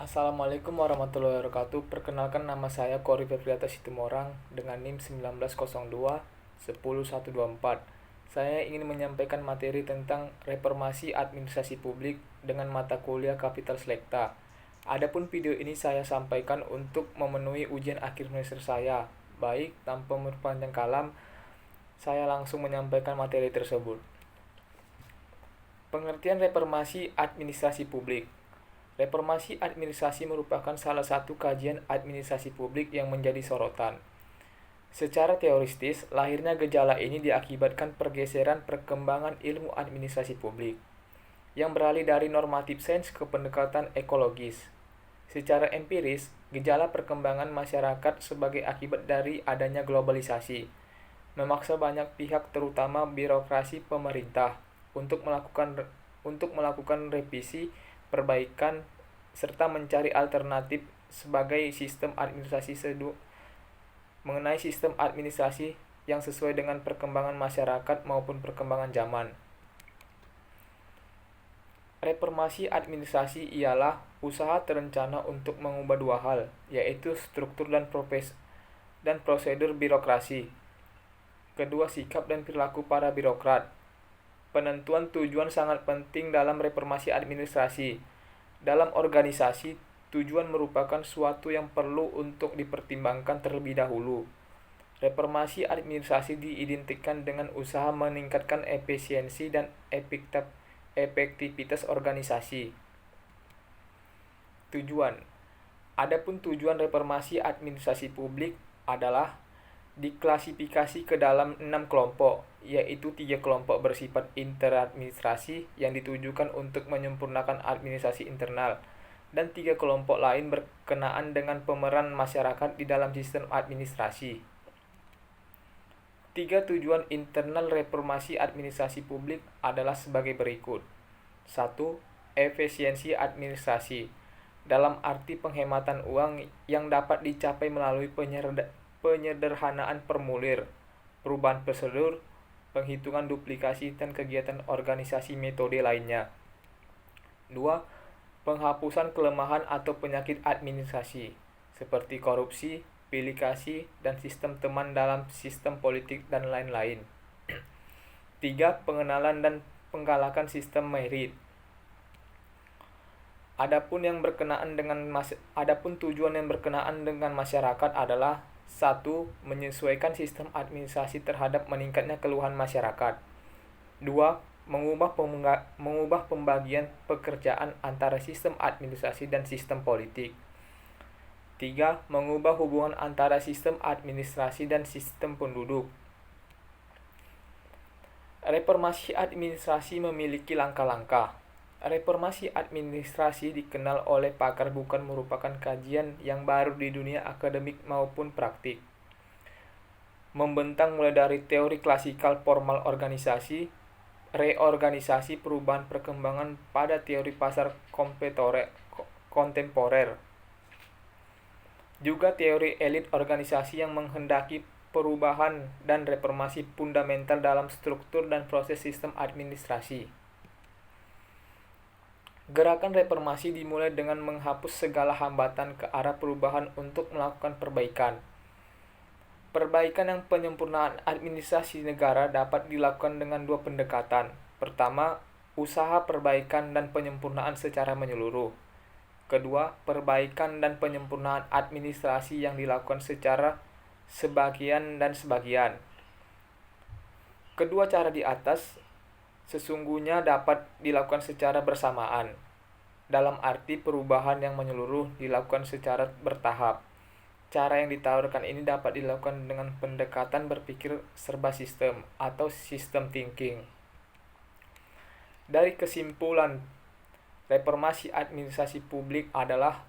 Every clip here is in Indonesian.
Assalamualaikum warahmatullahi wabarakatuh. Perkenalkan, nama saya Kori Febriata Situmorang dengan NIM 1902 10124. Saya ingin menyampaikan materi tentang reformasi administrasi publik dengan mata kuliah Kapital Selekta. Adapun video ini saya sampaikan untuk memenuhi ujian akhir semester saya. Baik, tanpa memperpanjang kalam, saya langsung menyampaikan materi tersebut. Pengertian reformasi administrasi publik. Reformasi administrasi merupakan salah satu kajian administrasi publik yang menjadi sorotan. Secara teoristis, lahirnya gejala ini diakibatkan pergeseran perkembangan ilmu administrasi publik, yang beralih dari normatif sains ke pendekatan ekologis. Secara empiris, gejala perkembangan masyarakat sebagai akibat dari adanya globalisasi, memaksa banyak pihak terutama birokrasi pemerintah untuk melakukan revisi, perbaikan, serta mencari alternatif mengenai sistem administrasi yang sesuai dengan perkembangan masyarakat maupun perkembangan zaman. Reformasi administrasi ialah usaha terencana untuk mengubah dua hal, yaitu struktur dan prosedur birokrasi. Kedua, sikap dan perilaku para birokrat. Penentuan tujuan sangat penting dalam reformasi administrasi. Dalam organisasi, tujuan merupakan suatu yang perlu untuk dipertimbangkan terlebih dahulu. Reformasi administrasi diidentikan dengan usaha meningkatkan efisiensi dan efektivitas organisasi. Tujuan. Adapun tujuan reformasi administrasi publik adalah diklasifikasi ke dalam 6 kelompok, yaitu 3 kelompok bersifat interadministrasi yang ditujukan untuk menyempurnakan administrasi internal, dan 3 kelompok lain berkenaan dengan pemeran masyarakat di dalam sistem administrasi. 3 tujuan internal reformasi administrasi publik adalah sebagai berikut. 1. Efisiensi administrasi, dalam arti penghematan uang yang dapat dicapai melalui penyederhanaan formulir, perubahan prosedur, penghitungan duplikasi, dan kegiatan organisasi metode lainnya. 2. Penghapusan kelemahan atau penyakit administrasi, seperti korupsi, bilikasi, dan sistem teman dalam sistem politik, dan lain-lain. 3. Pengenalan dan penggalakan sistem merit. Adapun tujuan yang berkenaan dengan masyarakat adalah: 1. Menyesuaikan sistem administrasi terhadap meningkatnya keluhan masyarakat. 2. Mengubah pembagian pekerjaan antara sistem administrasi dan sistem politik. 3. Mengubah hubungan antara sistem administrasi dan sistem penduduk. Reformasi administrasi memiliki langkah-langkah. Reformasi administrasi dikenal oleh pakar bukan merupakan kajian yang baru di dunia akademik maupun praktik. Membentang mulai dari teori klasikal formal organisasi, reorganisasi, perubahan perkembangan pada teori pasar kontemporer. Juga teori elit organisasi yang menghendaki perubahan dan reformasi fundamental dalam struktur dan proses sistem administrasi. Gerakan reformasi dimulai dengan menghapus segala hambatan ke arah perubahan untuk melakukan perbaikan. Perbaikan yang penyempurnaan administrasi negara dapat dilakukan dengan 2 pendekatan. Pertama, usaha perbaikan dan penyempurnaan secara menyeluruh. Kedua, perbaikan dan penyempurnaan administrasi yang dilakukan secara sebagian dan sebagian. Kedua cara di atas sesungguhnya dapat dilakukan secara bersamaan, dalam arti perubahan yang menyeluruh dilakukan secara bertahap. Cara yang ditawarkan ini dapat dilakukan dengan pendekatan berpikir serba sistem atau system thinking. Dari kesimpulan, reformasi administrasi publik adalah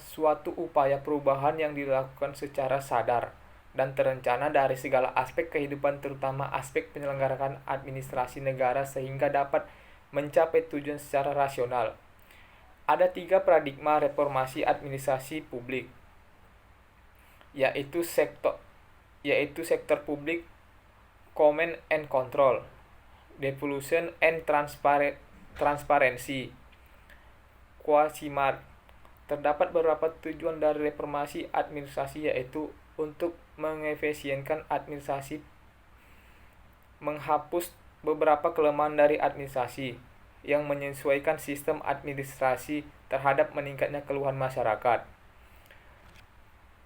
suatu upaya perubahan yang dilakukan secara sadar dan terencana dari segala aspek kehidupan, terutama aspek penyelenggaraan administrasi negara, sehingga dapat mencapai tujuan secara rasional. Ada 3 paradigma reformasi administrasi publik, yaitu sektor publik, command and control, Devolution and Transparency, Quasimart. Terdapat beberapa tujuan dari reformasi administrasi, yaitu untuk mengefisienkan administrasi, menghapus beberapa kelemahan dari administrasi, yang menyesuaikan sistem administrasi terhadap meningkatnya keluhan masyarakat.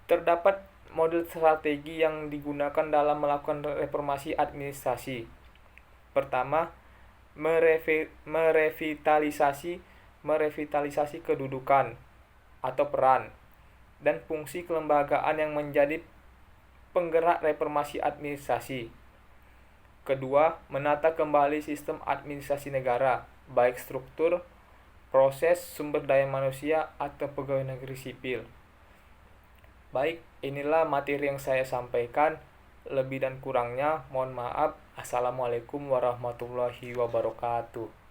Terdapat model strategi yang digunakan dalam melakukan reformasi administrasi. Pertama, merevitalisasi kedudukan atau peran dan fungsi kelembagaan yang menjadi penggerak reformasi administrasi. Kedua, menata kembali sistem administrasi negara, baik struktur, proses, sumber daya manusia, atau pegawai negeri sipil. Baik, inilah materi yang saya sampaikan. Lebih dan kurangnya mohon maaf. Assalamualaikum warahmatullahi wabarakatuh.